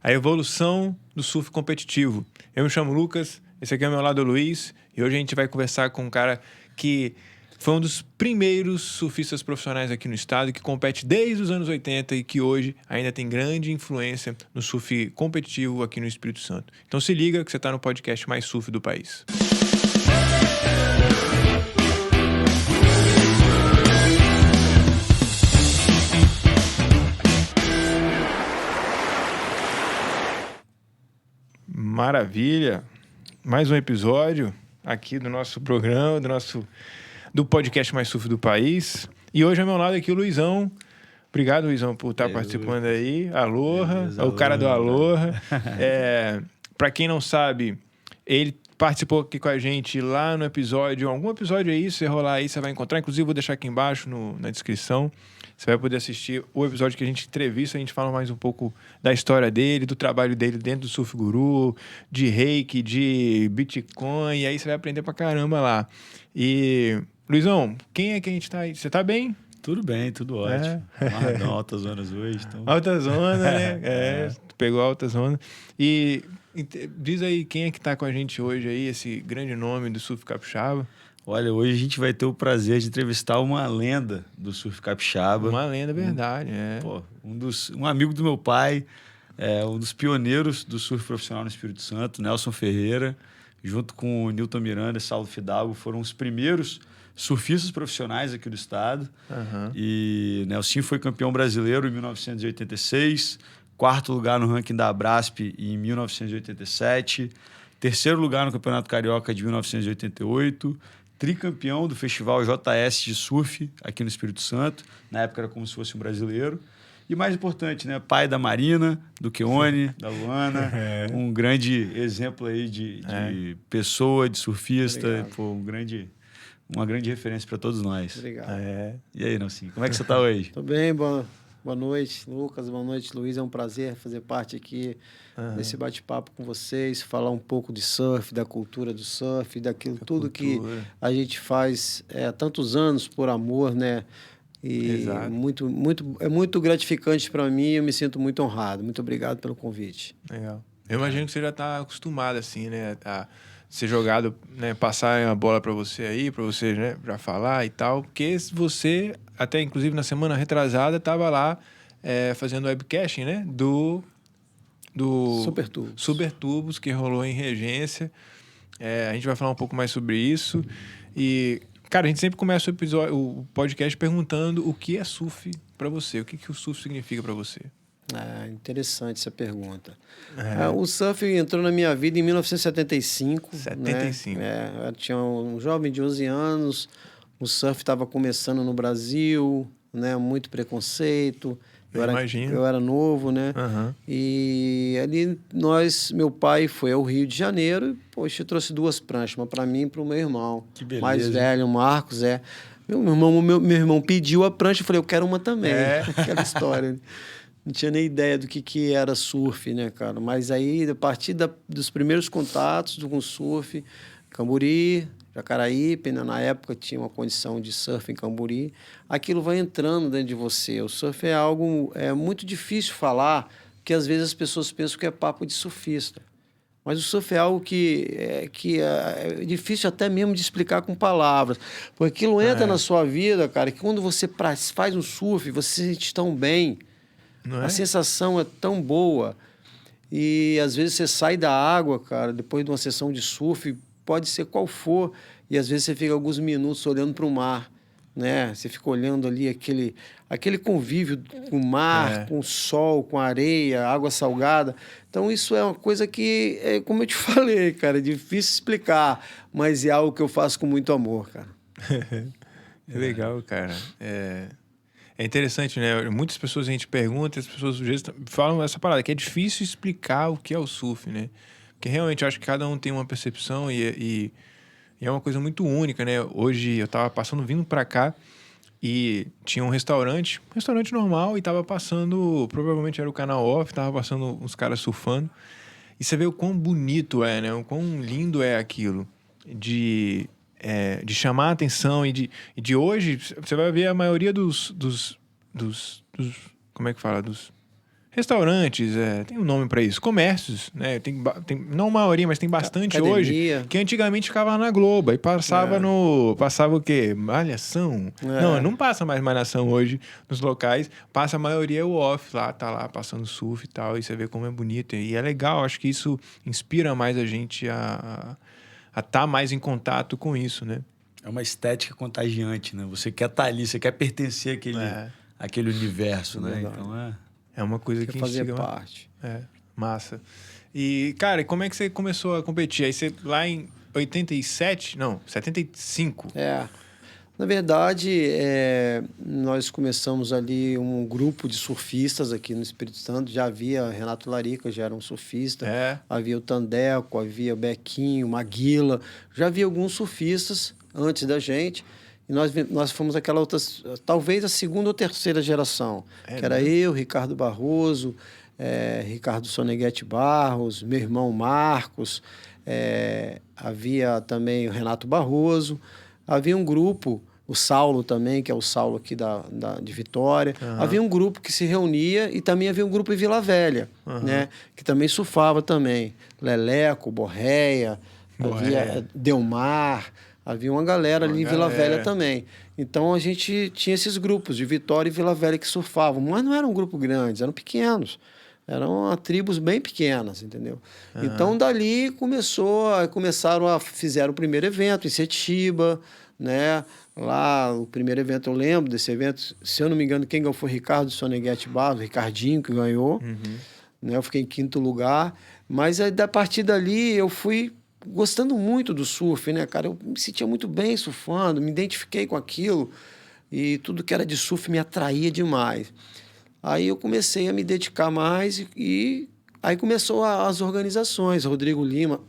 a evolução do surf competitivo. Eu me chamo Lucas, esse aqui é o meu lado Luiz, e hoje a gente vai conversar com um cara que foi um dos primeiros surfistas profissionais aqui no estado, que compete desde os anos 80 e que hoje ainda tem grande influência no surf competitivo aqui no Espírito Santo. Então se liga que você está no podcast mais surf do país. Maravilha! Mais um episódio aqui do nosso programa, do podcast mais surf do país. E hoje ao meu lado aqui o Luizão. Obrigado, Luizão, por estar participando aí. Aloha, beleza, o cara do Aloha. Para quem não sabe, ele participou aqui com a gente lá no episódio, algum episódio aí, se você rolar aí, você vai encontrar. Inclusive, vou deixar aqui embaixo na descrição. Você vai poder assistir o episódio que a gente entrevista, a gente fala mais um pouco da história dele, do trabalho dele dentro do Surf Guru, de reiki, de Bitcoin, e aí você vai aprender pra caramba lá. E, Luizão, quem é que a gente tá aí? Você tá bem? Tudo bem, tudo ótimo. Amarradão, altas zonas hoje. Então... Alta zona, né? Pegou alta zona. E diz aí, quem é que tá com a gente hoje aí, esse grande nome do surf capixaba? Olha, hoje a gente vai ter o prazer de entrevistar uma lenda do surf capixaba. Uma lenda, verdade, Pô, um amigo do meu pai, um dos pioneiros do surf profissional no Espírito Santo, Nelson Ferreira, junto com o Nilton Miranda e Saulo Fidalgo, foram os primeiros surfistas profissionais aqui do estado. Uhum. E Nelson foi campeão brasileiro em 1986, quarto lugar no ranking da Abrasp em 1987, terceiro lugar no Campeonato Carioca de 1988, tricampeão do Festival JS de Surf aqui no Espírito Santo. Na época era como se fosse um brasileiro. E mais importante, né? Pai da Marina, do Keone, da Luana. Um grande exemplo aí de pessoa, de surfista. Pô, uma grande referência para todos nós. Obrigado. E aí, Nelsinho, como é que você está hoje? Tô bem, boa noite, Lucas. Boa noite, Luiz. É um prazer fazer parte aqui desse bate-papo com vocês, falar um pouco de surf, da cultura do surf, daquilo tudo que a gente faz há tantos anos por amor, né? E é muito gratificante para mim, eu me sinto muito honrado. Muito obrigado pelo convite. Legal. Eu imagino que você já está acostumado, assim, né? A ser jogado, né? Passar a bola para você aí, para você, né? Já falar e tal. Porque você, até inclusive na semana retrasada, estava lá fazendo webcasting, né? Do Super Tubos, que rolou em Regência. A gente vai falar um pouco mais sobre isso. E, cara, a gente sempre começa o podcast perguntando o que é surf para você. O que o surf significa para você? Interessante essa pergunta. O surf entrou na minha vida em 1975. 75. Né? Eu tinha um jovem de 11 anos, o surf estava começando no Brasil, né? Muito preconceito. Eu era novo, né? Uhum. E ali meu pai foi ao Rio de Janeiro e, poxa, trouxe 2 pranchas, uma para mim e para o meu irmão. Que beleza. Mais velho, o Marcos, Meu irmão pediu a prancha, eu falei, eu quero uma também. Aquela história. Não tinha nem ideia do que era surf, né, cara? Mas aí, a partir dos primeiros contatos com surf, Camburi, Jacaraípe, né? Na época tinha uma condição de surf em Camburi, aquilo vai entrando dentro de você. O surf é algo muito difícil falar, porque às vezes as pessoas pensam que é papo de surfista. Mas o surf é algo que é difícil até mesmo de explicar com palavras. Porque aquilo entra na sua vida, cara, que quando você faz um surf, você se sente tão bem. A sensação é tão boa. E às vezes você sai da água, cara, depois de uma sessão de surf, pode ser qual for, e às vezes você fica alguns minutos olhando para o mar, né? Você fica olhando ali aquele convívio com o mar, com o sol, com a areia, água salgada. Então isso é uma coisa que, como eu te falei, cara, é difícil explicar, mas é algo que eu faço com muito amor, cara. É legal, cara. É interessante, né? Muitas pessoas a gente pergunta, as pessoas às vezes falam essa parada, que é difícil explicar o que é o surf, né? Porque realmente eu acho que cada um tem uma percepção e é uma coisa muito única, né? Hoje eu tava vindo pra cá e tinha um restaurante normal, e tava passando, provavelmente era o canal off, tava passando uns caras surfando. E você vê o quão bonito é, né? O quão lindo é aquilo de chamar a atenção e de hoje você vai ver a maioria dos como é que fala? restaurantes, tem um nome para isso, comércios, né? Tem, não a maioria, mas tem bastante Academia. hoje, que antigamente ficava na Globo, aí passava passava o quê? Malhação? Não passa mais Malhação hoje nos locais, passa a maioria o off lá, tá lá passando surf e tal, e você vê como é bonito, e é legal, acho que isso inspira mais a gente a estar mais em contato com isso, né? É uma estética contagiante, né? Você quer estar ali, você quer pertencer àquele universo, né? Então é uma coisa que fazer instiga, parte. Massa. E, cara, como é que você começou a competir? Aí você, lá em 87? Não, 75. Na verdade, nós começamos ali um grupo de surfistas aqui no Espírito Santo. Já havia Renato Larica, já era um surfista. Havia o Tandeco, havia o Bequinho, Maguila. Já havia alguns surfistas antes da gente. E nós fomos aquela outra, talvez a segunda ou terceira geração. Que era eu, Ricardo Barroso, Ricardo Soneghetti Barros, meu irmão Marcos. Havia também o Renato Barroso. Havia um grupo, o Saulo também, que é o Saulo aqui de Vitória. Havia um grupo que se reunia e também havia um grupo em Vila Velha, né? Que também surfava também. Leleco, Borréia, havia Delmar, havia uma galera ali em Vila Velha também. Então a gente tinha esses grupos de Vitória e Vila Velha que surfavam, mas não eram um grupo grandes, eram pequenos. Eram tribos bem pequenas, entendeu? Então, dali fizeram o primeiro evento em Setiba, né? Lá, o primeiro evento, eu lembro desse evento, se eu não me engano, quem ganhou foi Ricardo Soneghetti Barros, Ricardinho que ganhou, né? Eu fiquei em 5º lugar, mas a partir dali eu fui gostando muito do surf, né, cara? Eu me sentia muito bem surfando, me identifiquei com aquilo e tudo que era de surf me atraía demais. Aí eu comecei a me dedicar mais e aí começou as organizações. Rodrigo Lima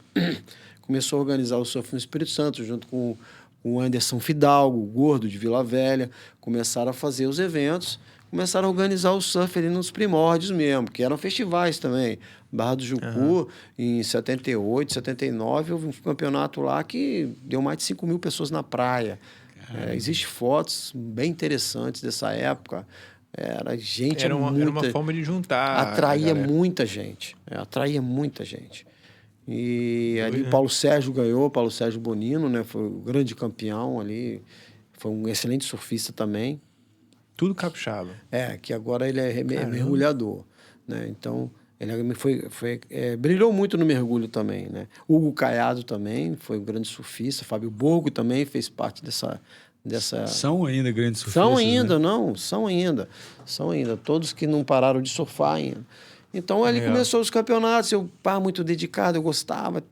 começou a organizar o Surf no Espírito Santo, junto com o Anderson Fidalgo, o Gordo de Vila Velha. Começaram a fazer os eventos, começaram a organizar o surf ali nos primórdios mesmo, que eram festivais também. Barra do Jucu, em 78, 79, houve um campeonato lá que deu mais de 5 mil pessoas na praia. Existem fotos bem interessantes dessa época. Era uma forma de juntar. Atraía muita gente. Atraía muita gente. E ali Paulo Sérgio ganhou, Paulo Sérgio Bonino, né? Foi o grande campeão ali. Foi um excelente surfista também. Tudo capixaba. Que agora ele é mergulhador, né? Então, ele brilhou muito no mergulho também, né? Hugo Caiado também foi um grande surfista. Fábio Borgo também fez parte dessa... São ainda grandes surfistas, São ainda, né? São ainda. Todos que não pararam de surfar ainda. Então, ali começou os campeonatos. Eu, muito dedicado, eu gostava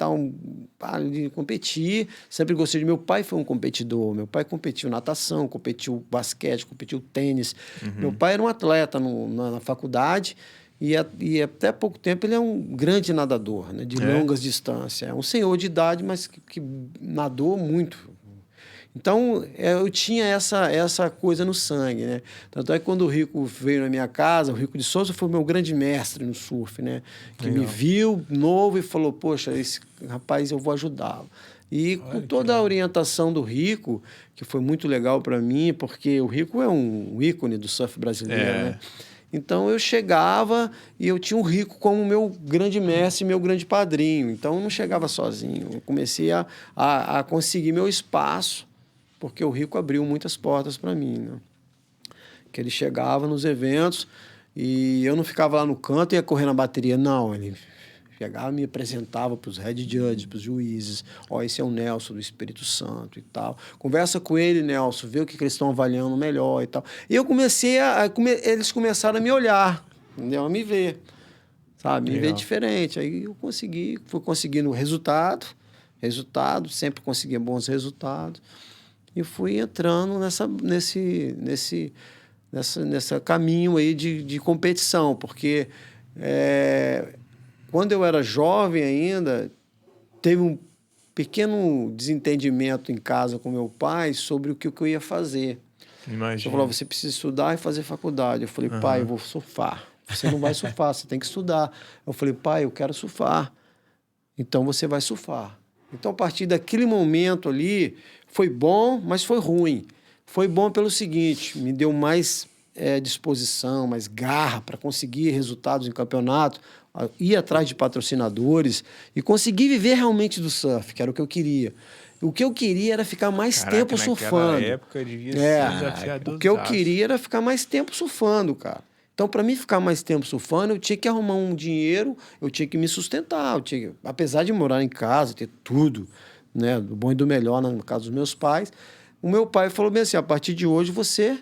de competir. Sempre gostei de... Meu pai foi um competidor. Meu pai competiu natação, competiu basquete, competiu tênis. Meu pai era um atleta na faculdade e até pouco tempo ele é um grande nadador, né? De longas distâncias. É um senhor de idade, mas que nadou muito. Então, eu tinha essa coisa no sangue, né? Tanto é que quando o Rico veio na minha casa, o Rico de Souza foi o meu grande mestre no surf, né? Que me viu novo e falou, poxa, esse rapaz eu vou ajudá-lo. E com toda a orientação do Rico, que foi muito legal para mim, porque o Rico é um ícone do surf brasileiro, né? Então, eu chegava e eu tinha o Rico como meu grande mestre, meu grande padrinho. Então, eu não chegava sozinho. Eu comecei a conseguir meu espaço, porque o Rico abriu muitas portas para mim, né? Que ele chegava nos eventos e eu não ficava lá no canto e ia correr na bateria. Não, ele chegava e me apresentava para os head judges, para os juízes. Esse é o Nelson do Espírito Santo e tal. Conversa com ele, Nelson, vê o que eles estão avaliando melhor e tal. E eu comecei eles começaram a me olhar, entendeu? A me ver, sabe? Me ver diferente. Aí eu fui conseguindo resultado, sempre conseguia bons resultados. E fui entrando nesse caminho aí de competição, porque quando eu era jovem ainda, teve um pequeno desentendimento em casa com meu pai sobre o que eu ia fazer. Imagina. Ele falou, você precisa estudar e fazer faculdade. Eu falei, pai, eu vou surfar. Você não vai surfar, você tem que estudar. Eu falei, pai, eu quero surfar. Então você vai surfar. Então, a partir daquele momento ali, foi bom, mas foi ruim. Foi bom pelo seguinte, me deu mais disposição, mais garra para conseguir resultados em campeonato, ir atrás de patrocinadores e conseguir viver realmente do surf, que era o que eu queria. O que eu queria era ficar mais tempo surfando. Naquela época devia ser desafiador. O que eu queria era ficar mais tempo surfando, cara. Então, para mim ficar mais tempo surfando, eu tinha que arrumar um dinheiro, eu tinha que me sustentar. Apesar de morar em casa, ter tudo, né, do bom e do melhor, no caso dos meus pais, o meu pai falou bem assim, a partir de hoje você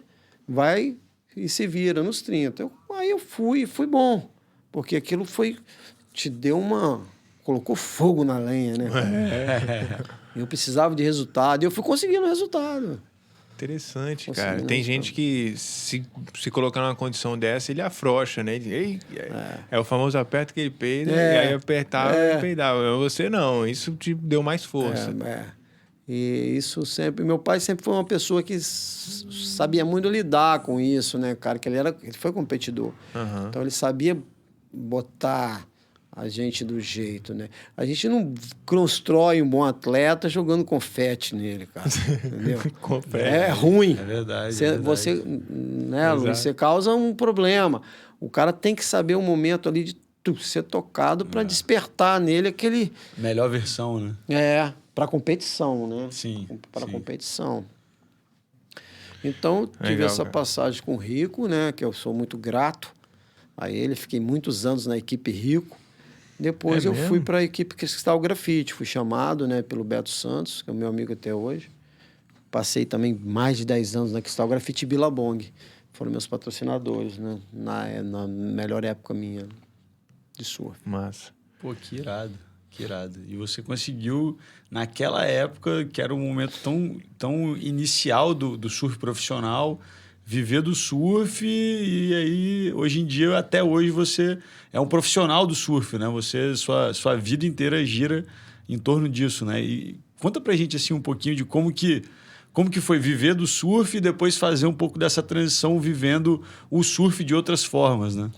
vai e se vira nos 30. Aí eu fui bom, porque aquilo colocou fogo na lenha, né? Eu precisava de resultado e eu fui conseguindo resultado. Interessante, cara. Tem gente que se colocar numa condição dessa, ele afrouxa, né? É o famoso aperto que ele peida, e aí apertava e peidava. Você não, isso te deu mais força. E isso sempre... Meu pai sempre foi uma pessoa que sabia muito lidar com isso, né, cara? Que ele foi competidor. Uhum. Então ele sabia botar a gente do jeito, né? A gente não constrói um bom atleta jogando confete nele, cara. Entendeu? É ruim. É verdade. Você, né, Luiz, você causa um problema. O cara tem que saber o momento ali de ser tocado para despertar nele aquele... Melhor versão, né? Para competição, né? Sim. Para competição. Então, tive Legal, essa cara. passagem com o Rico, né? Que eu sou muito grato a ele. Fiquei muitos anos na equipe Rico. Depois eu fui para a equipe Cristal Grafite. Fui chamado, né, pelo Beto Santos, que é o meu amigo até hoje. Passei também mais de 10 anos na Cristal Grafite e Billabong. Foram meus patrocinadores, né? Na melhor época minha de surf. Massa. Pô, que irado. Que irado. E você conseguiu, naquela época, que era um momento tão inicial do surf profissional, viver do surf e aí, hoje em dia, até hoje, você é um profissional do surf, né? Sua vida inteira gira em torno disso, né? E conta pra gente, assim, um pouquinho de como que foi viver do surf e depois fazer um pouco dessa transição vivendo o surf de outras formas, né?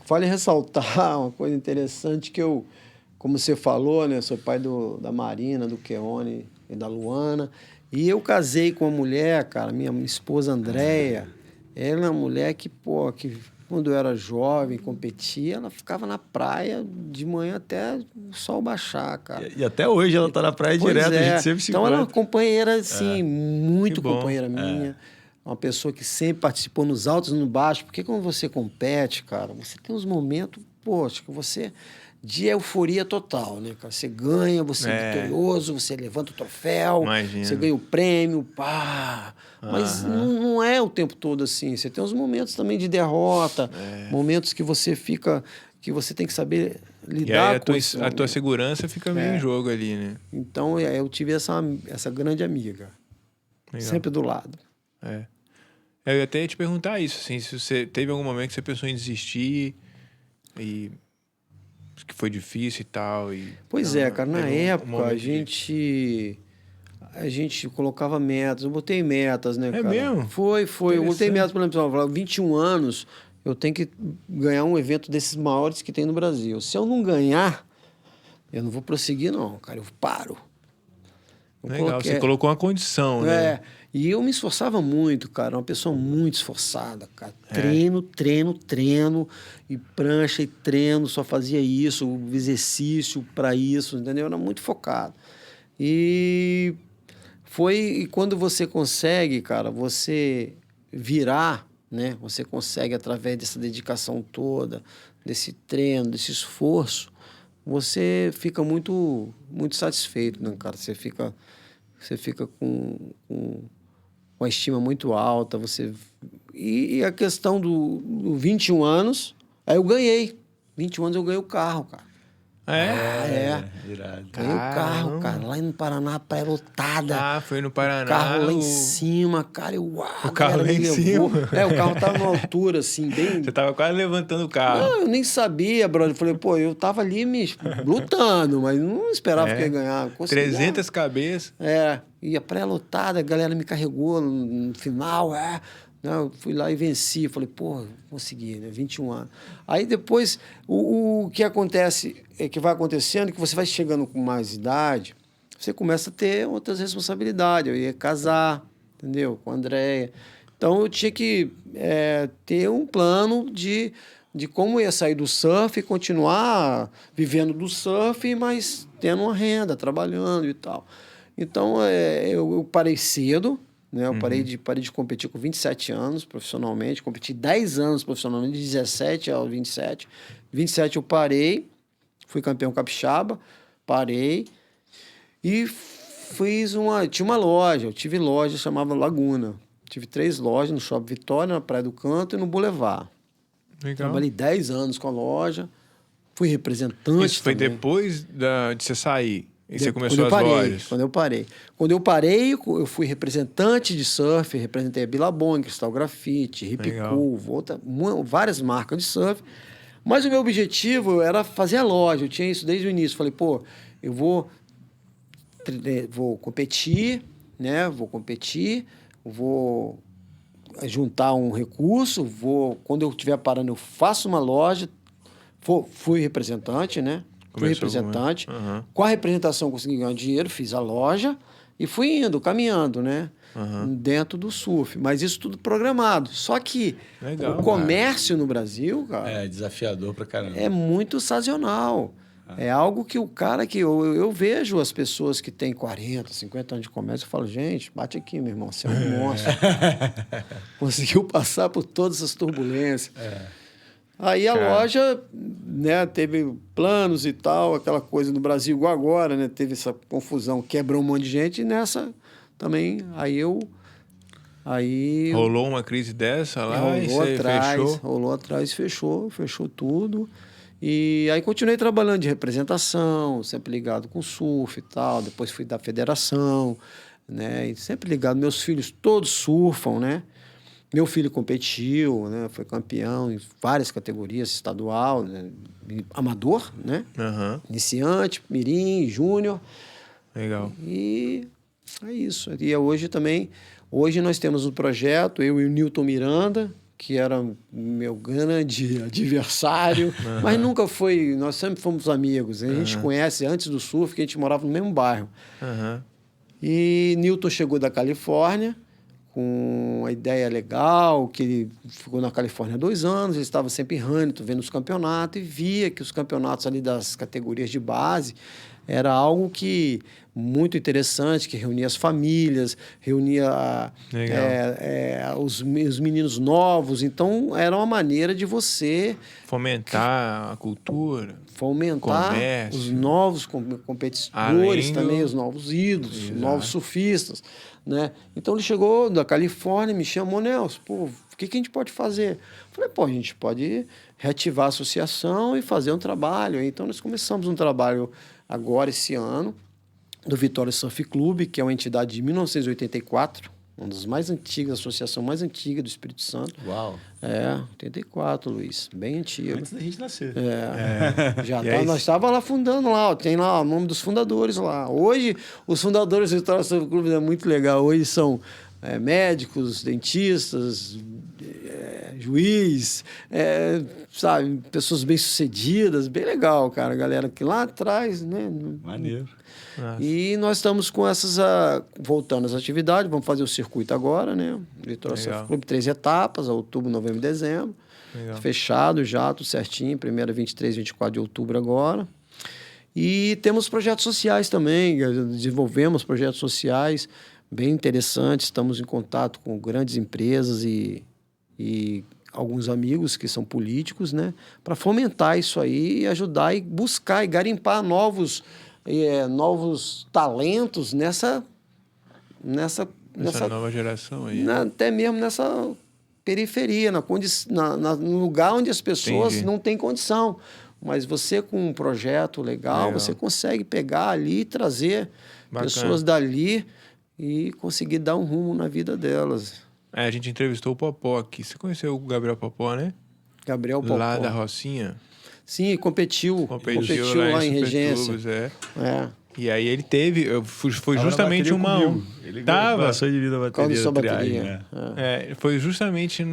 Vale ressaltar uma coisa interessante que como você falou, né? Sou pai da Marina, do Keone e da Luana. E eu casei com uma mulher, cara, minha esposa Andréia. Ela é uma mulher que quando eu era jovem, competia, ela ficava na praia de manhã até o sol baixar, cara. E até hoje ela tá na praia direto, a gente sempre se Então ela é uma encontra. companheira, assim, muito companheira minha. Uma pessoa que sempre participou nos altos e no baixo. Porque quando você compete, cara, você tem uns momentos, que você... de euforia total, né, cara? Você ganha, você é vitorioso, você levanta o troféu, Imagina. você ganha o prêmio, pá. Mas não é o tempo todo assim. Você tem uns momentos também de derrota, momentos que você tem que saber lidar com isso. A tua segurança fica meio em jogo ali, né? Então, eu tive essa grande amiga. Legal. Sempre do lado. Eu ia até ia te perguntar isso, assim, se você teve algum momento que você pensou em desistir e que foi difícil e tal. Pois cara, na época a gente colocava metas, eu botei metas, né, cara? Mesmo? Foi. Eu botei metas, por exemplo, 21 anos, eu tenho que ganhar um evento desses maiores que tem no Brasil. Se eu não ganhar, eu não vou prosseguir, não, cara, eu paro. Legal, você colocou uma condição, né? E eu me esforçava muito, cara. Uma pessoa muito esforçada, cara. Treino, e prancha e treino, só fazia isso, exercício para isso, entendeu? Eu era muito focado. E quando você consegue, cara, você virar, né? Você consegue, através dessa dedicação toda, desse treino, desse esforço, você fica muito, muito satisfeito, né, cara? Você fica com uma estima muito alta. E a questão do 21 anos, aí eu ganhei. 21 anos eu ganhei o carro, cara. Irado. Ganhei o carro, cara, lá no Paraná, praia lotada. Foi no Paraná. O carro lá em cima, cara. O carro lá em cima? O carro tava numa altura, assim, bem... Você tava quase levantando o carro. Não, eu nem sabia, brother. Eu falei, eu tava ali lutando, mas não esperava que ia ganhar. 300 cabeças. E a praia lotada, a galera me carregou no final, Não, eu fui lá e venci. Falei, consegui, né? 21 anos. Aí depois, o que acontece, que vai acontecendo, que você vai chegando com mais idade, você começa a ter outras responsabilidades. Eu ia casar, entendeu? Com a Andréia. Então eu tinha que ter um plano de como ia sair do surf e continuar vivendo do surf, mas tendo uma renda, trabalhando e tal. Então eu parei cedo, né? Eu parei de competir com 27 anos profissionalmente, competi 10 anos profissionalmente, de 17 aos 27. 27 eu parei, fui campeão capixaba, parei e tinha uma loja, eu tive loja, chamava Laguna. Tive 3 lojas no Shopping Vitória, na Praia do Canto e no Boulevard. Legal. Trabalhei 10 anos com a loja, fui representante. Isso foi também. depois de você sair e você começou Quando as eu parei, lojas? Quando eu parei, eu fui representante de surf, representei a Billabong, Cristal Grafite, Hip Legal. Cool, várias marcas de surf. Mas o meu objetivo era fazer a loja, eu tinha isso desde o início. Falei, pô, eu vou competir, né? Vou juntar um recurso, quando eu estiver parando, eu faço uma loja. Fui representante, né? Fui representante. Com a representação, consegui ganhar dinheiro, fiz a loja e fui caminhando, né? Dentro do surf. Mas isso tudo programado. Só que Legal, o comércio no Brasil, cara... É desafiador pra caramba. É muito sazonal. É algo que o cara que... Eu vejo as pessoas que têm 40, 50 anos de comércio, eu falo, gente, bate aqui, meu irmão, você é um monstro. Conseguiu passar por todas essas turbulências. Aí a loja, né, teve planos e tal, aquela coisa no Brasil igual agora, né? Teve essa confusão, quebrou um monte de gente e nessa também, Rolou uma crise dessa lá e você fechou? Rolou atrás, fechou tudo. E aí continuei trabalhando de representação, sempre ligado com surf e tal. Depois fui da federação, né? E sempre ligado. Meus filhos todos surfam, né? Meu filho competiu, né? Foi campeão em várias categorias, estadual, né? Amador, né? Iniciante, mirim, júnior. Legal. E é isso. E hoje nós temos um projeto, eu e o Newton Miranda, que era meu grande adversário, mas nunca foi... Nós sempre fomos amigos. A gente conhece antes do surf, que a gente morava no mesmo bairro. E Newton chegou da Califórnia com uma ideia legal, que ele ficou na Califórnia 2 anos, ele estava sempre em Huntington, vendo os campeonatos, e via que os campeonatos ali das categorias de base era algo que muito interessante, que reunia as famílias, reunia os meninos novos. Então, era uma maneira de você... Fomentar a cultura. Fomentar comércio, os novos competidores também, os novos ídolos, os novos surfistas, né? Então, ele chegou da Califórnia, me chamou, Nelson, pô, o que a gente pode fazer? Eu falei, pô, a gente pode reativar a associação e fazer um trabalho. Então, nós começamos um trabalho agora, esse ano, do Vitória Surf Clube, que é uma entidade de 1984, uma das mais antigas, a associação mais antiga do Espírito Santo. Uau! 84, Luiz, bem antigo. Antes da gente nascer. Nós estávamos lá fundando lá, tem lá o nome dos fundadores lá. Hoje, os fundadores do Vitória Surf Clube é muito legal, hoje são médicos, dentistas, juiz, sabe, pessoas bem-sucedidas, bem legal, cara, galera que lá atrás, né? Maneiro. E nós estamos com essas, voltando às atividades, vamos fazer o circuito agora, né? Vitória Surf Clube, 3 etapas, outubro, novembro e dezembro. Legal. Fechado já, tudo certinho, primeira 23, 24 de outubro agora. E temos projetos sociais também, desenvolvemos projetos sociais bem interessantes, estamos em contato com grandes empresas e alguns amigos que são políticos, né? Para fomentar isso aí e ajudar e buscar e garimpar novos talentos nessa nova geração aí. Até mesmo nessa periferia, no lugar onde as pessoas não têm condição. Mas você, com um projeto legal, você consegue pegar ali e trazer pessoas dali e conseguir dar um rumo na vida delas. A gente entrevistou o Popó aqui. Você conheceu o Gabriel Popó, né? Gabriel Popó. Lá da Rocinha. Sim, competiu lá em Regência. E aí ele teve... Foi justamente uma... Ele tava. Passou de vida a bateria. Sua bateria. Foi justamente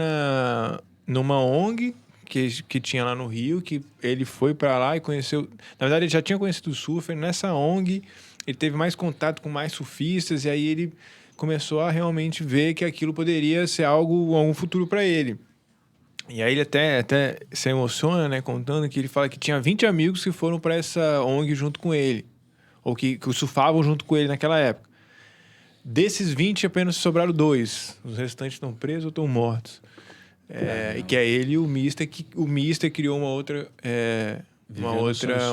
numa ONG que tinha lá no Rio, que ele foi para lá e conheceu... Na verdade, ele já tinha conhecido o surfer. Nessa ONG, ele teve mais contato com mais surfistas, e aí ele começou a realmente ver que aquilo poderia ser algum futuro para ele. E aí ele até se emociona, né, contando que ele fala que tinha 20 amigos que foram para essa ONG junto com ele, ou que surfavam junto com ele naquela época. Desses 20, apenas sobraram 2. Os restantes estão presos ou estão mortos. E que é ele e o Mister, que o Mister criou uma outra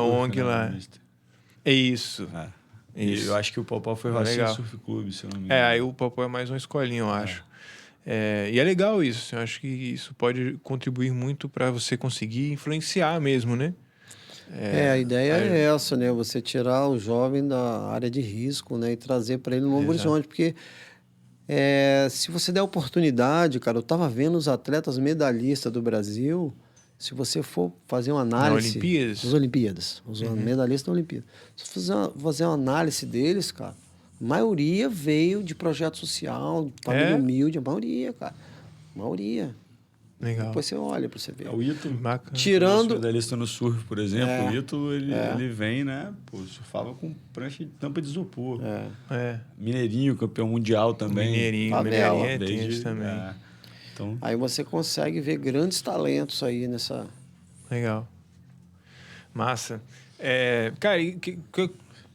ONG lá. É isso. Isso. Eu acho que o Popó foi Rocinha Surf Clube, se eu não me engano. Aí o Popó é mais uma escolinha, eu acho. E é legal isso. Assim, eu acho que isso pode contribuir muito para você conseguir influenciar mesmo, né? A ideia é essa, né? Você tirar o jovem da área de risco, né? E trazer para ele um novo horizonte. Porque se você der oportunidade, cara, eu estava vendo os atletas medalhistas do Brasil. Se você for fazer uma análise... Olimpíadas? Olimpíadas. Os medalhistas da Olimpíada. Se você fazer uma análise deles, cara, a maioria veio de projeto social, família humilde. A maioria, cara. A maioria. Legal. Depois você olha para você ver. O Ítalo, tirando... medalhista no surf, por exemplo, o Ítalo, ele vem, né? Pô, surfava com prancha de tampa de isopor. Mineirinho, campeão mundial também. Mineirinho é tenso também. Então... Aí você consegue ver grandes talentos aí nessa... Legal. Massa. Cara,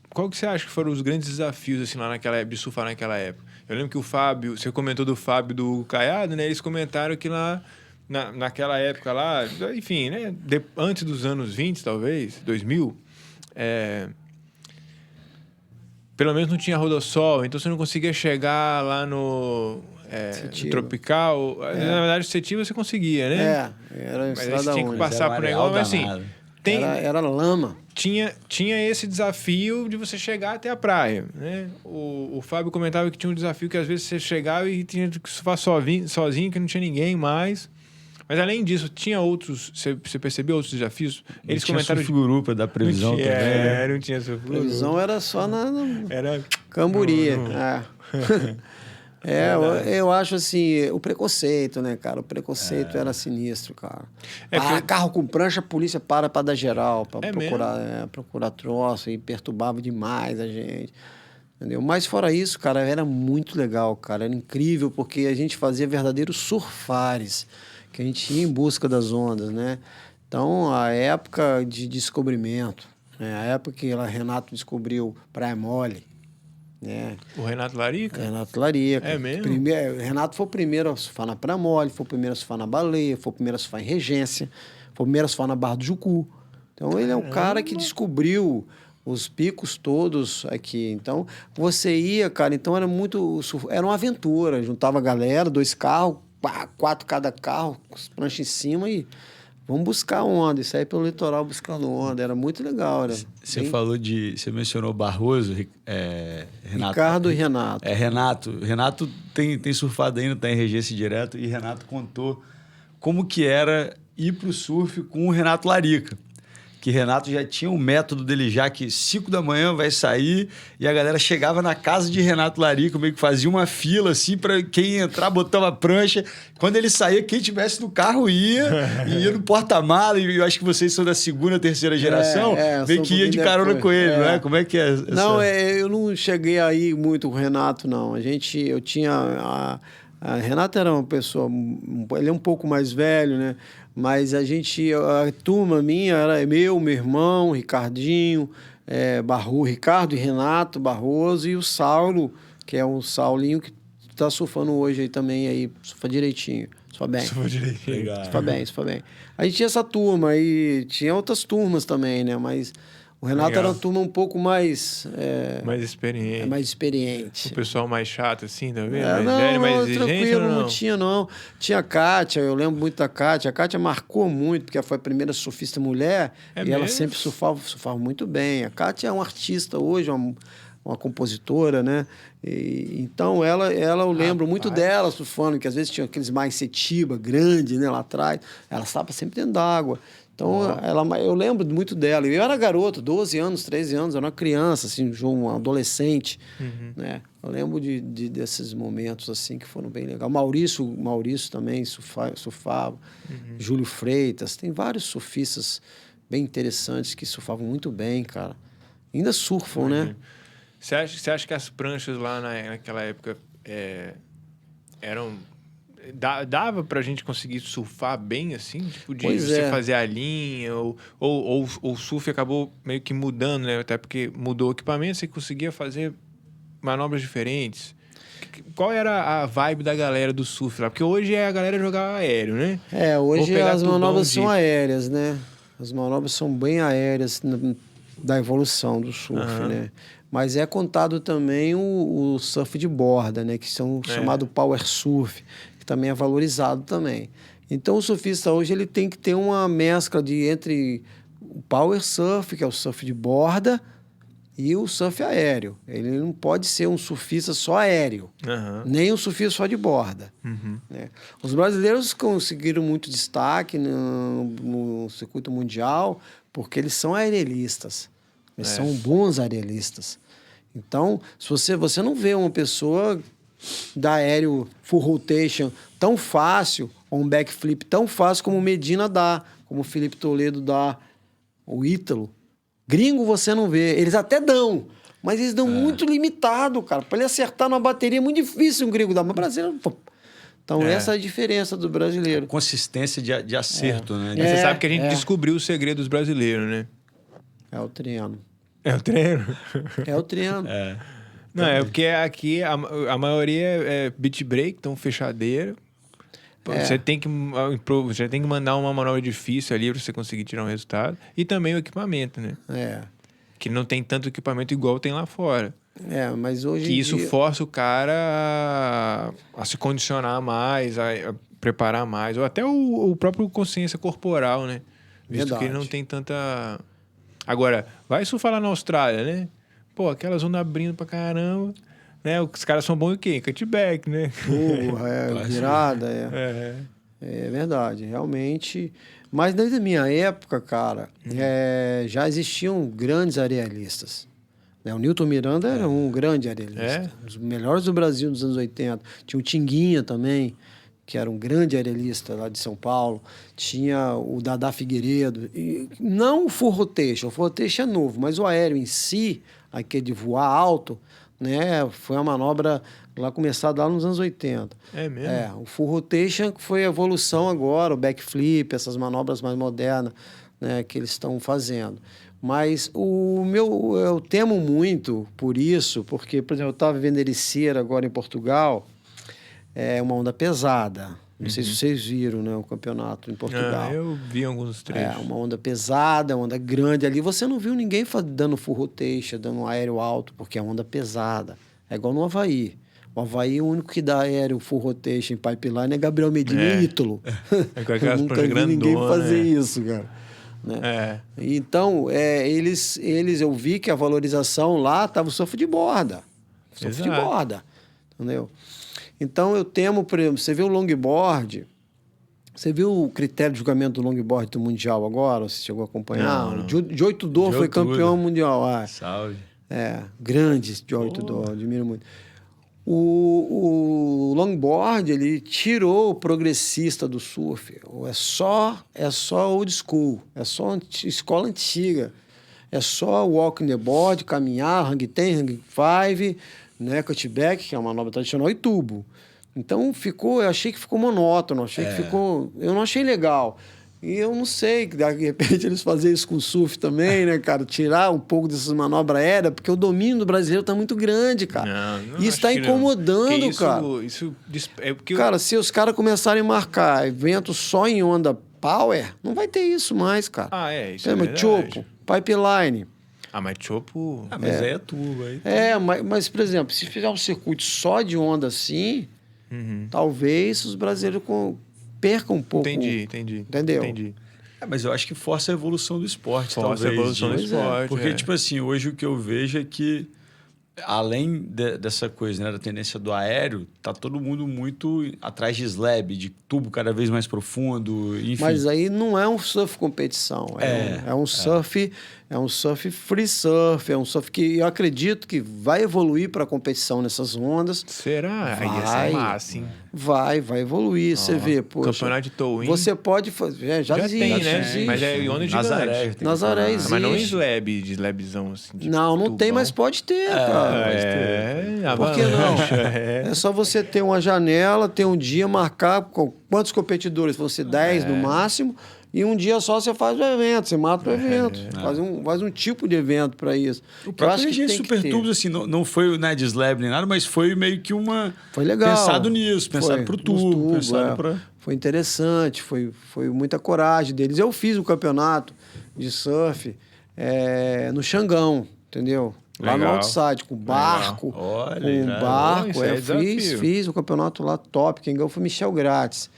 qual que você acha que foram os grandes desafios assim, lá naquela época, de surfar naquela época? Eu lembro que o Fábio, você comentou do Fábio do Caiado, né? Eles comentaram que lá, naquela época lá, enfim, né? Antes dos anos 20, talvez, 2000, pelo menos não tinha rodossol, então você não conseguia chegar lá no Tropical. Na verdade, o Setiva você conseguia, né? Era mas aí você tinha que passar por negócio, mas assim... Era lama. Tinha esse desafio de você chegar até a praia, né? O Fábio comentava que tinha um desafio que às vezes você chegava e tinha que surfar sozinho, que não tinha ninguém mais. Mas além disso, tinha outros... Você percebeu outros desafios? Eles comentaram... Surf Guru para dar previsão também. Não tinha surf Guru. Previsão era só na era Camburi. Eu acho assim, o preconceito, né, cara? O preconceito era sinistro, cara. Carro com prancha, a polícia para dar geral, para procurar troço, e perturbava demais a gente. Entendeu? Mas fora isso, cara, era muito legal, cara. Era incrível, porque a gente fazia verdadeiros surfares, que a gente ia em busca das ondas, né? Então, a época de descobrimento, né? A época que Renato descobriu Praia Mole, né? O Renato Larica? Renato Larica. É mesmo? Renato foi o primeiro a surfar na Praia Mole, foi o primeiro a surfar na Baleia, foi o primeiro a surfar em Regência, foi o primeiro a surfar na Barra do Jucu. Então, ele é o cara que descobriu os picos todos aqui. Então, você ia, cara, então era uma aventura. Juntava a galera, 2 carros, 4 cada carro, com as pranchas em cima e... Vamos buscar onda, isso aí pelo litoral buscando onda, era muito legal. Você mencionou Barroso, Renato. Ricardo e Renato. Renato tem surfado ainda, está em Regência direto, e Renato contou como que era ir para o surf com o Renato Larica. Que Renato já tinha um método dele já, que 5 da manhã vai sair, e a galera chegava na casa de Renato Larica, meio que fazia uma fila, assim, para quem entrar, botava a prancha. Quando ele saía, quem tivesse no carro ia no porta-mala, e eu acho que vocês são da 2ª, 3ª geração, meio que ia de carona com ele, não é? Como é que é? Não, eu não cheguei aí muito com o Renato, não. Eu tinha... A Renato era uma pessoa... Ele é um pouco mais velho, né? Mas a turma minha era meu irmão, Ricardinho, Ricardo e Renato Barroso, e o Saulo, que é o Saulinho que está surfando hoje aí também, aí, surfa direitinho. Surfa bem. Surfa direitinho. Legal. Surfa bem. A gente tinha essa turma, aí tinha outras turmas também, né? Mas o Renato era uma turma um pouco mais... mais experiente. Mais experiente. O pessoal mais chato, assim, tá vendo? Mais velho, mais exigente, tranquilo, não? Não tinha, não. Tinha a Kátia, eu lembro muito da Kátia. A Kátia marcou muito, porque ela foi a primeira surfista mulher, ela sempre surfava muito bem. A Kátia é uma artista hoje, uma compositora, né? Então, ela eu lembro muito dela surfando, que às vezes tinha aqueles mais setiba, grande, né, lá atrás. Ela estava sempre dentro d'água. Então, eu lembro muito dela. Eu era garoto, 12 anos, 13 anos, eu era uma criança, assim, um adolescente, né? Eu lembro desses momentos, assim, que foram bem legais. Maurício também surfava. Júlio Freitas. Tem vários surfistas bem interessantes que surfavam muito bem, cara. Ainda surfam, né? Você acha que as pranchas lá naquela época eram... Dava pra gente conseguir surfar bem, assim? Tipo, de Pois você é. fazer a linha, ou o surf acabou meio que mudando, né? Até porque mudou o equipamento, você conseguia fazer manobras diferentes. Qual era a vibe da galera do surf lá? Porque hoje a galera jogar aéreo, né? Hoje pegar as tubão manobras de- são aéreas, né? As manobras são bem aéreas da evolução do surf, Aham. né? Mas é contado também o surf de borda, né? Que são chamado power surf, que também é valorizado também. Então o surfista hoje ele tem que ter uma mescla entre o power surf, que é o surf de borda, e o surf aéreo. Ele não pode ser um surfista só aéreo, Aham. nem um surfista só de borda. Uhum. Né? Os brasileiros conseguiram muito destaque no circuito mundial porque eles são aerelistas. Eles são bons aerelistas. Então, se você não vê uma pessoa da aéreo full rotation tão fácil, ou um backflip tão fácil como o Medina dá, como o Felipe Toledo dá, o Ítalo. Gringo você não vê. Eles até dão, mas eles dão muito limitado, cara. Para ele acertar numa bateria é muito difícil um gringo dar. Mas brasileiro... Pô. Então, essa é a diferença do brasileiro. Consistência de acerto, né? Você sabe que a gente descobriu o segredo dos brasileiros, né? É o treino. É o treino? É o treino. Não, é porque aqui a maioria é beat break, então fechadeira. Você tem que mandar uma manobra difícil ali pra você conseguir tirar um resultado. E também o equipamento, né? Que não tem tanto equipamento igual tem lá fora. Mas hoje Que em isso dia... força o cara a se condicionar mais, a preparar mais. Ou até o próprio consciência corporal, né? Visto que ele Verdade. não tem tanta... Agora, vai surfar lá na Austrália, né? Pô, aquelas ondas abrindo pra caramba... Né? Os caras são bons em quê? Cutback, né? Virada, é verdade, realmente. Mas desde a minha época, cara, já existiam grandes arealistas. Né? O Newton Miranda era um grande arealista. Um dos melhores do Brasil nos anos 80. Tinha o Tinguinha também, que era um grande arealista lá de São Paulo. Tinha o Dadá Figueiredo. E não o full rotation. O full rotation é novo, mas o aéreo em si, aquele de voar alto... Né? Foi uma manobra lá começada lá nos anos 80. É mesmo? O full rotation foi a evolução agora, o backflip, essas manobras mais modernas, né, que eles estão fazendo. Mas eu temo muito por isso, porque, por exemplo, eu estava vendo Ericeira agora em Portugal, é uma onda pesada. Não sei se vocês viram, né, o campeonato em Portugal. Eu vi alguns trechos. Uma onda pesada, uma onda grande. Ali você não viu ninguém dando full rotation, dando um aéreo alto, porque é onda pesada. É igual no Havaí. O Havaí, o único que dá aéreo full rotation em pipeline é Gabriel Medina e Ítalo. É com aquelas Eu nunca vi grandona, ninguém fazer isso, cara. Né? Então, eu vi que a valorização lá estava o surf de borda. Surf de borda. Entendeu? Então, eu temo, por exemplo, você vê o longboard, você viu o critério de julgamento do longboard do Mundial agora? Você chegou a acompanhar? Não. O Joey Tudor foi campeão mundial. Salve. Grande Joey Tudor, admiro muito. O longboard, ele tirou o progressista do surf. É só old school, é só escola antiga. É só walk in the board, caminhar, hang 10, hang 5... Né, cutback, que é uma manobra tradicional, e tubo. Então eu achei que ficou monótono, eu não achei legal. E eu não sei, de repente eles fazerem isso com o surf também, né, cara? Tirar um pouco dessas manobras aéreas, porque o domínio do brasileiro tá muito grande, cara. E isso tá incomodando, cara. Cara, se os caras começarem a marcar evento só em onda power, não vai ter isso mais, cara. Isso é verdade. Chopo, pipeline. Mas chopo... mas aí é tubo. Mas, por exemplo, se fizer um circuito só de onda assim, talvez os brasileiros percam um pouco. Entendi. Entendeu? Entendi. Mas eu acho que força a evolução do esporte, talvez. Força a evolução do esporte. Porque, tipo assim, hoje o que eu vejo é que, além dessa coisa, né, da tendência do aéreo, tá todo mundo muito atrás de slab, de tubo cada vez mais profundo, enfim. Mas aí não é um surf competição, é um surf É um surf free surf, é um surf que eu acredito que vai evoluir para a competição nessas ondas. Será? Aí ia Vai. ser massa, hein? Vai evoluir. Você vê, poxa. Campeonato de towing. Você pode fazer. Já existe, tem, né? existe. Mas é onda gigante. Nazaré existe. Mas não em slab, de slabzão assim. De não tubão. tem, mas pode ter, cara. Por que não? É só você ter uma janela, ter um dia, marcar com quantos competidores? Você 10 no máximo. E um dia só você faz o evento, você mata o evento. Faz um tipo de evento para isso. O próprio Engenho Super Tubos, assim, não foi de slab nem nada, mas foi meio que Foi legal. Pensado nisso, pensado pro tubo, pensado pra... Foi interessante, foi muita coragem deles. Eu fiz o campeonato de surf no Xangão, entendeu? Lá no outside, com barco. Fiz o campeonato lá top. Quem ganhou foi Michel Gratz.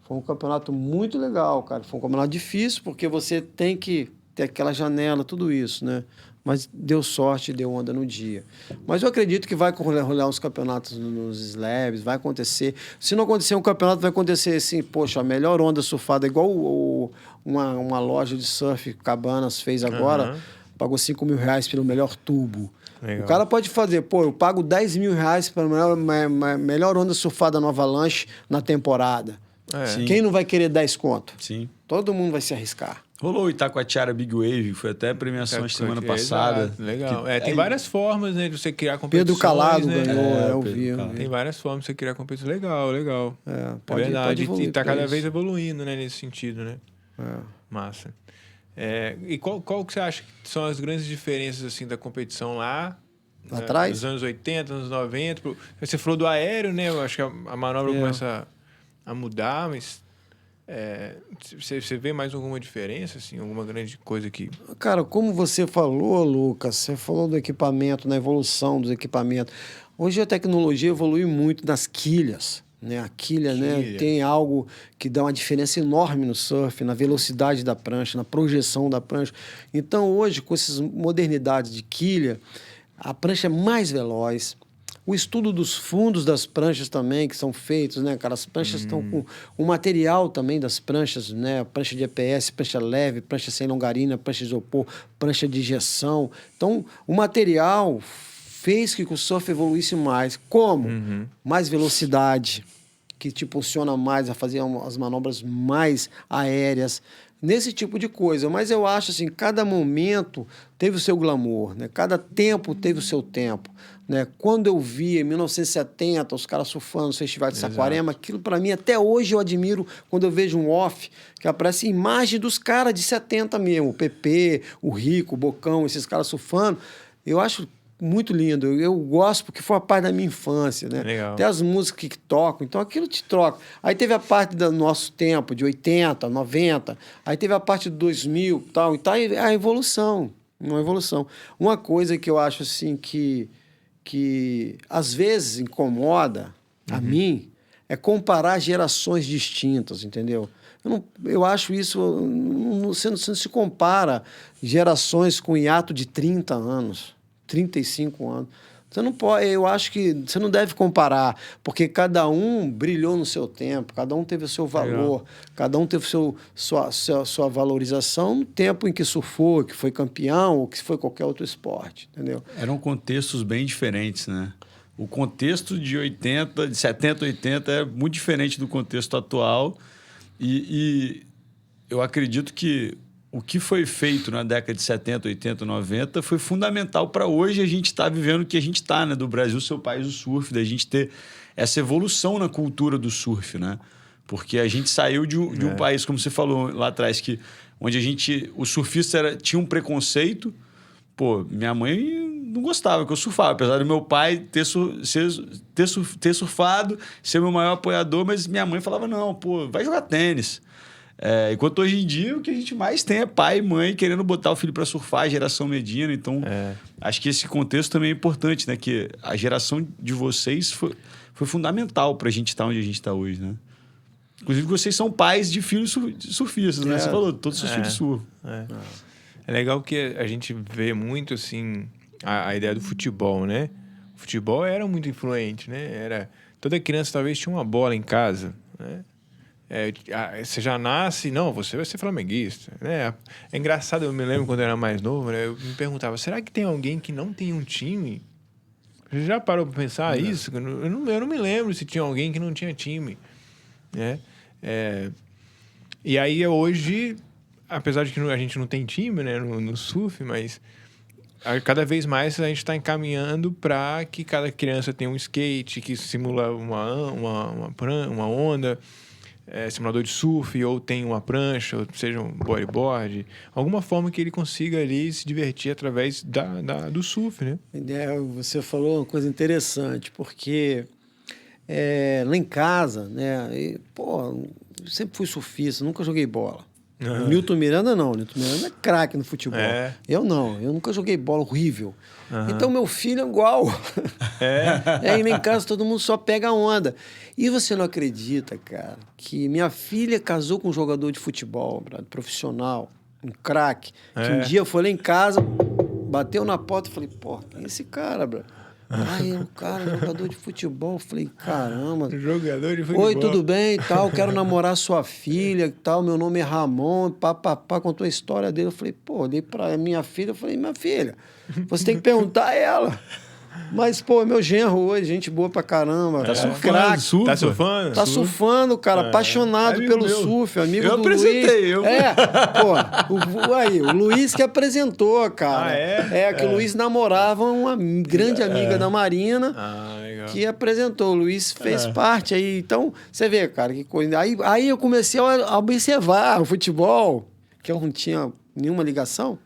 Foi um campeonato muito legal, cara. Foi um campeonato difícil, porque você tem que ter aquela janela, tudo isso, né? Mas deu sorte, deu onda no dia. Mas eu acredito que vai rolar uns campeonatos nos slabs, vai acontecer. Se não acontecer um campeonato, vai acontecer assim, poxa, a melhor onda surfada, igual uma loja de surf, Cabanas, fez agora, pagou R$5.000 pelo melhor tubo. Legal. O cara pode fazer, eu pago R$10.000 pela melhor onda surfada no Avalanche na temporada. Quem não vai querer 10 conto? Sim. Todo mundo vai se arriscar. Rolou o Itacoatiara Big Wave, foi até a premiação semana passada. Legal. Tem várias formas, né, de você criar competições. Pedro Calado né? ganhou, eu vi. Tem várias formas de você criar competições. Legal. É verdade. E tá cada vez evoluindo, né, nesse sentido, né? Massa. E qual que você acha que são as grandes diferenças, assim, da competição lá atrás? Nos anos 80, anos 90? Você falou do aéreo, né? Eu acho que a manobra começa a mudar, mas você vê mais alguma diferença, assim, alguma grande coisa que... Cara, como você falou, Lucas, você falou do equipamento, na evolução dos equipamentos. Hoje a tecnologia evolui muito nas quilhas, né? A quilha, né, tem algo que dá uma diferença enorme no surf, na velocidade da prancha, na projeção da prancha. Então, hoje, com essas modernidades de quilha, a prancha é mais veloz. O estudo dos fundos das pranchas também, que são feitos, né, cara? As pranchas estão com o material também das pranchas, né? Prancha de EPS, prancha leve, prancha sem longarina, prancha de isopor, prancha de injeção. Então, o material fez que o surf evoluísse mais. Como? Mais velocidade, que te impulsiona mais a fazer as manobras mais aéreas, nesse tipo de coisa. Mas eu acho assim, cada momento teve o seu glamour, né? Cada tempo teve o seu tempo, né? Quando eu vi em 1970 os caras surfando no Festival de Saquarema, aquilo para mim até hoje eu admiro quando eu vejo um off que aparece imagem dos caras de 70 mesmo, o Pepe, o Rico, o Bocão, esses caras surfando. Eu acho muito lindo, eu gosto porque foi uma parte da minha infância, né? Legal. Tem as músicas que tocam, então aquilo te troca. Aí teve a parte do nosso tempo, de 80, 90, aí teve a parte de 2000 tal, e tá a evolução, uma evolução. Uma coisa que eu acho assim que às vezes incomoda a mim é comparar gerações distintas, entendeu? Eu acho isso, você não se compara gerações com hiato de 30 anos. 35 anos. Você não pode, eu acho que você não deve comparar, porque cada um brilhou no seu tempo, cada um teve o seu valor, cada um teve sua valorização no tempo em que surfou, que foi campeão ou que foi qualquer outro esporte, entendeu? Eram contextos bem diferentes, né? O contexto de 70, 80 é muito diferente do contexto atual e eu acredito que o que foi feito na década de 70, 80, 90 foi fundamental para hoje a gente estar vivendo o que a gente está, né? Do Brasil ser o país do surf, da gente ter essa evolução na cultura do surf, né? Porque a gente saiu de um país, como você falou lá atrás, onde o surfista tinha um preconceito. Pô, minha mãe não gostava que eu surfava, apesar do meu pai ter surfado, ser meu maior apoiador, mas minha mãe falava, não, pô, vai jogar tênis. Enquanto hoje em dia o que a gente mais tem é pai e mãe querendo botar o filho para surfar, a geração Medina. Então, acho que esse contexto também é importante, né? Que a geração de vocês foi fundamental para a gente estar onde a gente está hoje, né? Inclusive, vocês são pais de filhos surfistas, né? Você falou, todos os seus filhos surfam. É legal que a gente vê muito, assim, a ideia do futebol, né? O futebol era muito influente, né? Toda criança talvez tinha uma bola em casa, né? você já nasce... Não, você vai ser flamenguista. Né? É engraçado, eu me lembro quando eu era mais novo, né? Eu me perguntava, será que tem alguém que não tem um time? Você já parou para pensar isso? Eu não me lembro se tinha alguém que não tinha time. Né? E aí, hoje, apesar de que a gente não tem time, né, no surf, mas cada vez mais a gente está encaminhando para que cada criança tenha um skate que simula uma onda, simulador de surf, ou tem uma prancha, ou seja, um bodyboard, alguma forma que ele consiga ali se divertir através do surf, né? Você falou uma coisa interessante, porque lá em casa, né, eu sempre fui surfista, nunca joguei bola. O Nilton Miranda não, o Nilton Miranda é craque no futebol. Eu não, eu nunca joguei bola, horrível. Então meu filho é igual. Aí lá em casa todo mundo só pega onda. E você não acredita, cara, que minha filha casou com um jogador de futebol, profissional, um craque, que um dia foi lá em casa, bateu na porta e falei, pô, quem é esse cara, bro? Aí o cara, jogador de futebol. Eu falei, caramba. Jogador de futebol. Oi, tudo bem e tal, quero namorar sua filha e tal, meu nome é Ramon, papapá, contou a história dele. Eu falei, pô, olhei pra minha filha, eu falei, minha filha, você tem que perguntar a ela. Mas, pô, meu genro hoje, gente boa pra caramba. Tá surfando. Tá surfando? Tá surfando, cara, apaixonado pelo surf, amigo do Luiz. Eu apresentei. O Luiz que apresentou, cara. Que o Luiz namorava uma grande amiga da Marina, que apresentou. O Luiz fez parte aí. Então, você vê, cara, que coisa. Aí eu comecei a observar o futebol, que eu não tinha nenhuma ligação.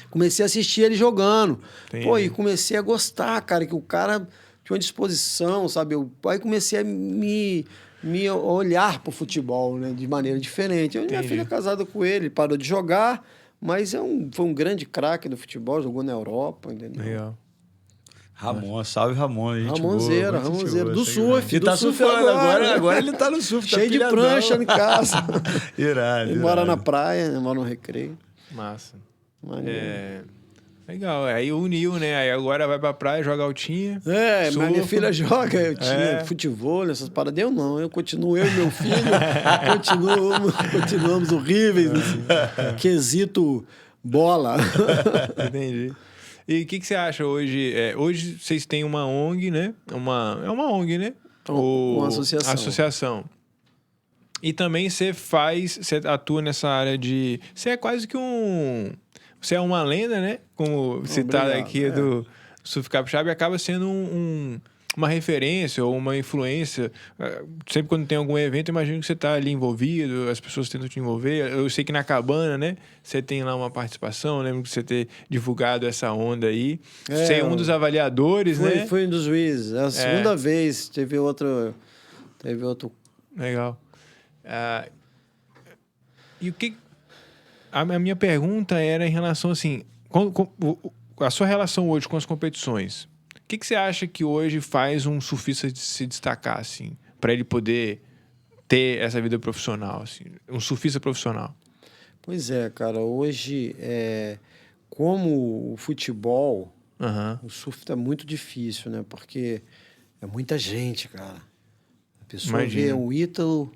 Comecei a assistir ele jogando. Entendi. Pô, e comecei a gostar, cara, que o cara tinha uma disposição, sabe? Aí comecei a me olhar pro futebol, né? De maneira diferente. Minha filha é casada com ele, parou de jogar, mas foi um grande craque do futebol, jogou na Europa, entendeu? Legal. Ramon, salve Ramon. Ramonzeira. Do surf. E tá surfando agora ele tá no surf. Cheio de prancha em casa. Irado. Ele mora na praia, mora no Recreio. Massa. Legal, aí uniu, né? Aí agora vai pra praia, joga altinha. Mas minha filha joga, eu tinha futebol, essas paradas. Eu não, eu continuo, eu e meu filho, continuamos horríveis nesse quesito bola. Entendi. E o que você acha hoje? Hoje vocês têm uma ONG, né? É uma ONG, né? Uma associação. E também você atua nessa área de... Você é quase que você é uma lenda, né? Como citado aqui do Surf Capixaba, e acaba sendo uma referência ou uma influência. Sempre quando tem algum evento, eu imagino que você está ali envolvido, as pessoas tentam te envolver. Eu sei que na Cabana, né? Você tem lá uma participação, eu lembro que você ter divulgado essa onda aí. Você é um dos avaliadores, né? Fui um dos juízes. A segunda vez, teve outro... Legal. E o que... A minha pergunta era em relação, assim, a sua relação hoje com as competições. O que você acha que hoje faz um surfista se destacar, assim, para ele poder ter essa vida profissional, assim, um surfista profissional? Pois é, cara, hoje, como o futebol, o surf tá muito difícil, né? Porque é muita gente, cara. A pessoa vê o Ítalo,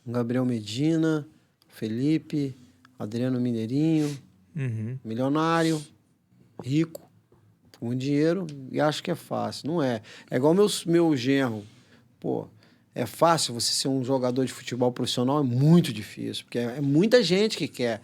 o Gabriel Medina, o Felipe... Adriano Mineirinho, milionário, rico, com dinheiro, e acho que é fácil. Não é. É igual meu genro. Pô, é fácil você ser um jogador de futebol profissional? É muito difícil, porque é muita gente que quer.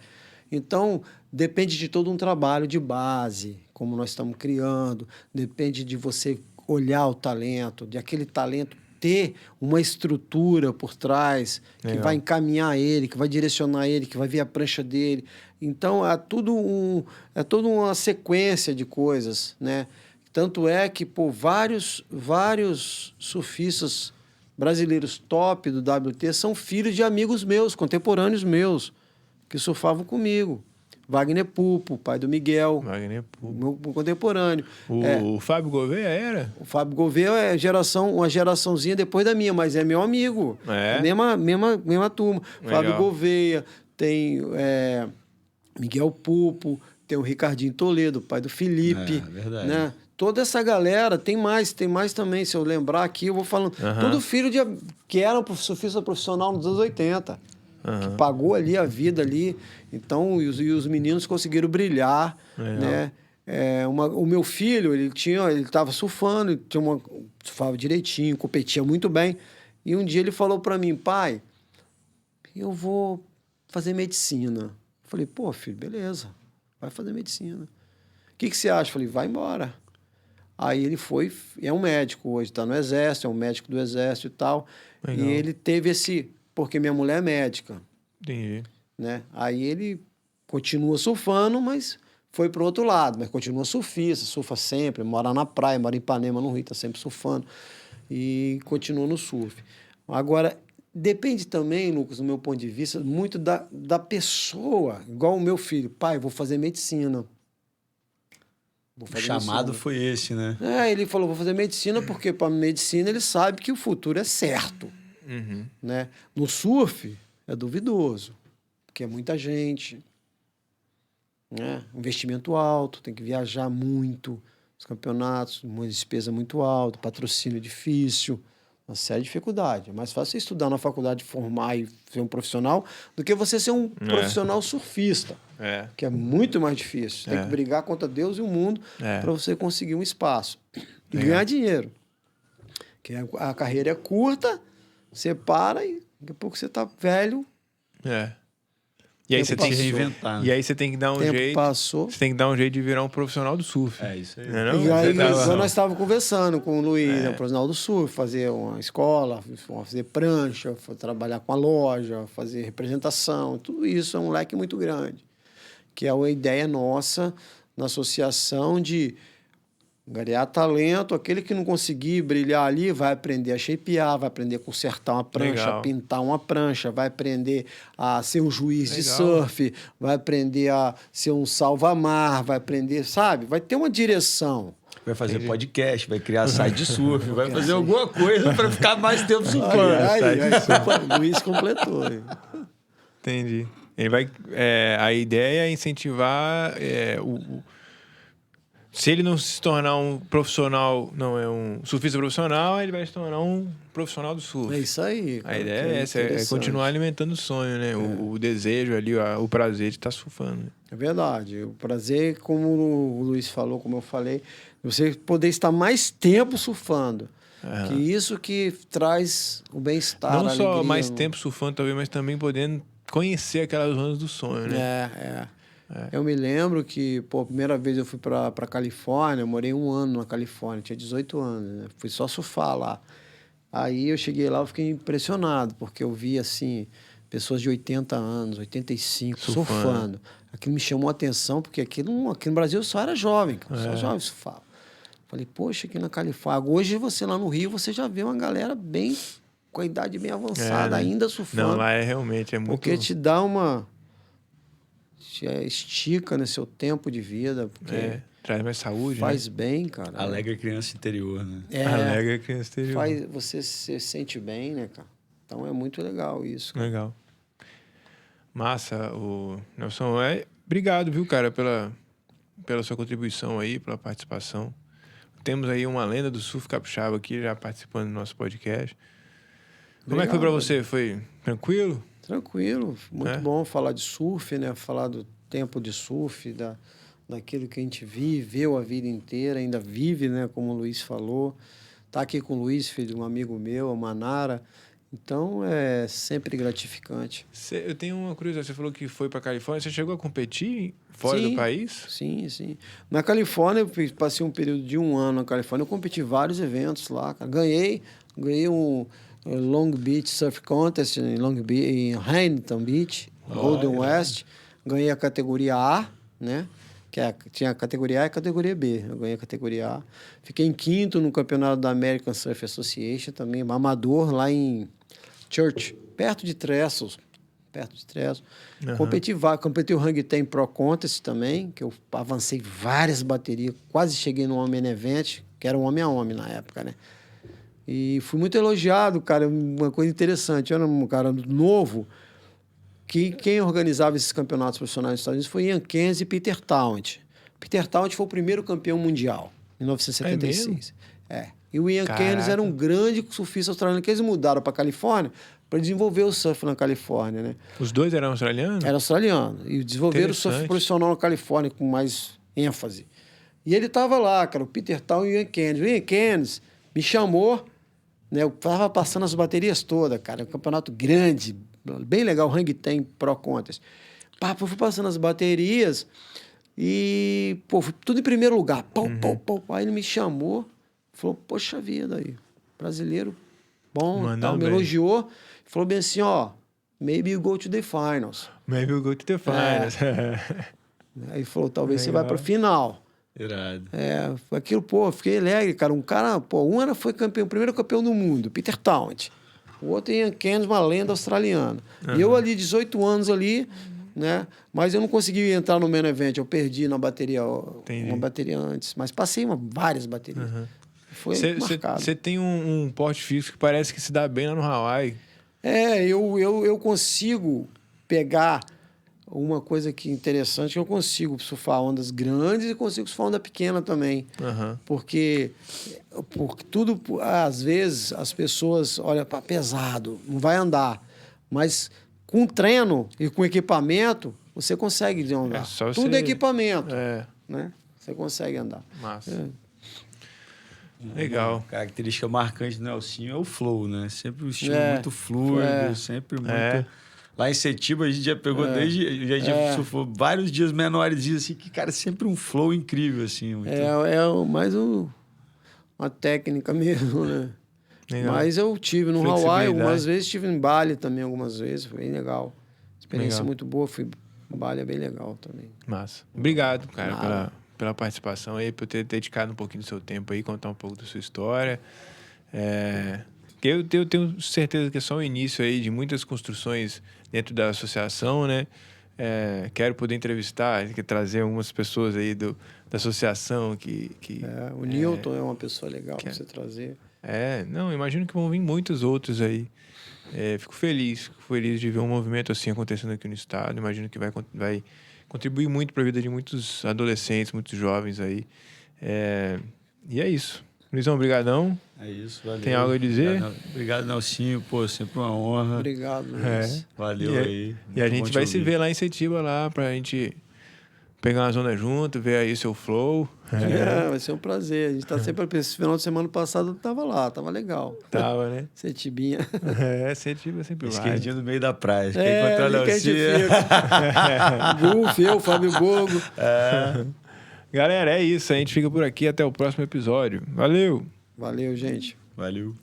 Então, depende de todo um trabalho de base, como nós estamos criando, depende de você olhar o talento, de aquele talento ter uma estrutura por trás que vai encaminhar ele, que vai direcionar ele, que vai ver a prancha dele. Então, é toda uma sequência de coisas, né? Tanto é que, vários surfistas brasileiros top do WT são filhos de amigos meus, contemporâneos meus, que surfavam comigo. Wagner Pupo, pai do Miguel. Wagner Pupo. Meu contemporâneo. O Fábio Gouveia era? O Fábio Gouveia é uma geraçãozinha depois da minha, mas é meu amigo. Mesma turma. Legal. Fábio Gouveia, tem Miguel Pupo, tem o Ricardinho Toledo, pai do Felipe. Verdade. Né? toda essa galera, tem mais também, se eu lembrar aqui, eu vou falando. Todo filho que era um surfista profissional nos anos 80, que pagou ali a vida ali. Então, e os meninos conseguiram brilhar, né? O meu filho, ele estava surfando, surfava direitinho, competia muito bem. E um dia ele falou para mim, pai, eu vou fazer medicina. Eu falei, pô, filho, beleza, vai fazer medicina. O que você acha? Eu falei, vai embora. Aí ele foi, é um médico hoje, está no exército, é um médico do exército e tal. Legal. E ele teve porque minha mulher é médica. Entendi. Né? Aí ele continua surfando, mas foi para o outro lado, mas continua surfista, surfa sempre, mora na praia, mora em Ipanema, no Rio, está sempre surfando e continua no surf. Agora, depende também, Lucas, do meu ponto de vista, muito da pessoa, igual o meu filho. Pai, vou fazer medicina. O chamado foi esse, né? Ele falou, vou fazer medicina porque para medicina ele sabe que o futuro é certo. Né? No surf é duvidoso, porque é muita gente, né? Investimento alto, tem que viajar muito, os campeonatos, uma despesa muito alta, patrocínio difícil, uma série de dificuldades. É mais fácil você estudar na faculdade, formar e ser um profissional do que você ser um profissional surfista, que é muito mais difícil. Tem que brigar contra Deus e o mundo para você conseguir um espaço e ganhar dinheiro. Que a carreira é curta, você para e daqui a pouco você está velho. E aí você tem que reinventar. E aí você tem que dar um jeito. Você tem que dar um jeito de virar um profissional do surf. É isso aí. E aí nós estávamos conversando com o Luiz, um profissional do surf, fazer uma escola, fazer prancha, trabalhar com a loja, fazer representação. Tudo isso é um leque muito grande. Que é uma ideia nossa na associação de angariar talento, aquele que não conseguir brilhar ali vai aprender a shapear, vai aprender a consertar uma prancha, pintar uma prancha, vai aprender a ser um juiz de surf, vai aprender a ser um salva-mar, vai aprender, sabe? Vai ter uma direção. Vai fazer podcast, vai criar site de surf, vai fazer alguma coisa para ficar mais tempo surfando. O Luiz completou. Entendi. Ele vai, a ideia é incentivar se ele não se tornar um profissional, não é um surfista profissional, ele vai se tornar um profissional do surf. É isso aí. Cara, a ideia é essa, é continuar alimentando o sonho, né? O desejo ali, o prazer de estar surfando. É verdade. O prazer, como o Luiz falou, como eu falei, você poder estar mais tempo surfando. Que isso que traz o bem-estar, não a só alegria, mais tempo surfando, talvez, mas também podendo conhecer aquelas zonas do sonho, né? Eu me lembro que, a primeira vez eu fui para Califórnia, eu morei 1 ano na Califórnia, tinha 18 anos, né? Fui só surfar lá. Aí eu cheguei lá, eu fiquei impressionado, porque eu vi, assim, pessoas de 80 anos, 85, surfando. Aquilo me chamou a atenção, porque aqui no Brasil só era jovem, só jovem surfava. Falei, poxa, aqui na Califórnia. Hoje você lá no Rio, você já vê uma galera bem, com a idade bem avançada, ainda surfando. Não, lá realmente é muito... Porque te dá uma... estica, né, seu tempo de vida, porque traz mais saúde, faz bem, cara. Alegra a criança interior, né? Alegra a criança interior. Você se sente bem, né, cara? Então é muito legal isso. Cara. Legal. Massa, Nelson. Obrigado, viu, cara, pela sua contribuição aí, pela participação. Temos aí uma lenda do surf capixaba aqui, já participando do nosso podcast. Como é que foi pra você? Foi tranquilo? Tranquilo, muito bom falar de surf, né? Falar do tempo de surf, daquilo que a gente viveu a vida inteira, ainda vive, né? Como o Luiz falou. Tá aqui com o Luiz, filho de um amigo meu, a Manara. Então, é sempre gratificante. Eu tenho uma curiosidade, você falou que foi para Califórnia, você chegou a competir fora do país? Sim, sim. Na Califórnia, eu passei um período de 1 ano na Califórnia, eu competi vários eventos lá, cara. Ganhei um Long Beach Surf Contest em Huntington Beach, Golden West. Ganhei a categoria A, né? Tinha a categoria A e a categoria B. Eu ganhei a categoria A. Fiquei em 5º no campeonato da American Surf Association, também amador, lá em Church, perto de Trestles. Competi o Hang Ten Pro Contest também, que eu avancei várias baterias, quase cheguei no Homem Event, que era um homem a homem na época, né? E fui muito elogiado, cara, uma coisa interessante. Eu era um cara novo, que quem organizava esses campeonatos profissionais nos Estados Unidos foi Ian Kenzie e Peter Townsend. Peter Townsend foi o primeiro campeão mundial, 1976. E o Ian Keynes era um grande surfista australiano, que eles mudaram para Califórnia para desenvolver o surf na Califórnia, né? Os dois eram australianos? Era australiano. E desenvolveram o surf profissional na Califórnia com mais ênfase. E ele estava lá, cara, o Peter Town e o Ian Keynes. O Ian Keynes me chamou, né? Eu tava passando as baterias todas, cara. Um campeonato grande, bem legal, o Hang Ten Pro Contest. Eu fui passando as baterias e, fui tudo em primeiro lugar. Aí ele me chamou, falou, poxa vida aí, brasileiro bom, tal, me elogiou. Falou bem assim, maybe you go to the finals. Maybe you go to the finals. Aí falou, talvez você vai para final. Irado. Aquilo, fiquei alegre, cara. Um cara, foi campeão, o primeiro campeão do mundo, Peter Townsend. O outro Ian Keynes, uma lenda australiana. E eu ali, 18 anos ali, né? Mas eu não consegui entrar no main event, eu perdi na bateria, uma bateria antes. Mas passei várias baterias. Foi marcado. Você tem um porte físico que parece que se dá bem lá no Hawaii. Eu consigo pegar uma coisa que interessante, que eu consigo surfar ondas grandes e consigo surfar onda pequena também. Porque tudo, às vezes, as pessoas olham para pesado, não vai andar. Mas com treino e com equipamento, você consegue andar. Tudo é equipamento. Né? Você consegue andar. Massa. Legal. A característica marcante do Nelsinho é o flow, né? Sempre um estilo muito fluido, sempre muito... Lá em Setiba, a gente já pegou já surfou vários dias menores, assim, que, cara, sempre um flow incrível, assim. Muito... mais uma técnica mesmo, né? Legal. Mas eu tive no Hawaii algumas vezes, estive em Bali também algumas vezes, foi bem legal. Experiência muito boa, Bali é bem legal também. Massa. Obrigado, cara, pela participação aí, por ter dedicado um pouquinho do seu tempo aí, contar um pouco da sua história. Eu tenho certeza que é só o início aí de muitas construções dentro da associação, né? Quero poder entrevistar, trazer algumas pessoas aí da associação que o Newton é uma pessoa legal para você trazer. Imagino que vão vir muitos outros aí. Fico feliz de ver um movimento assim acontecendo aqui no estado. Imagino que vai contribuir muito para a vida de muitos adolescentes, muitos jovens aí. E é isso. Luizão, brigadão. É isso, valeu. Tem algo a dizer? Obrigado, Nelsinho. Sempre uma honra. Obrigado, Luiz. Valeu aí. E a gente vai se ver lá em Setiba, lá, pra gente pegar uma zona junto, ver aí seu flow. Vai ser um prazer. A gente tá sempre... Esse final de semana passado eu tava lá, tava legal. Tava, né? Setibinha. Setiba sempre lá. Esquerdinho no meio da praia. Quer encontrar o Nelsinho? Gulf, Fábio Bogo. Galera, é isso. A gente fica por aqui. Até o próximo episódio. Valeu! Valeu, gente. Valeu.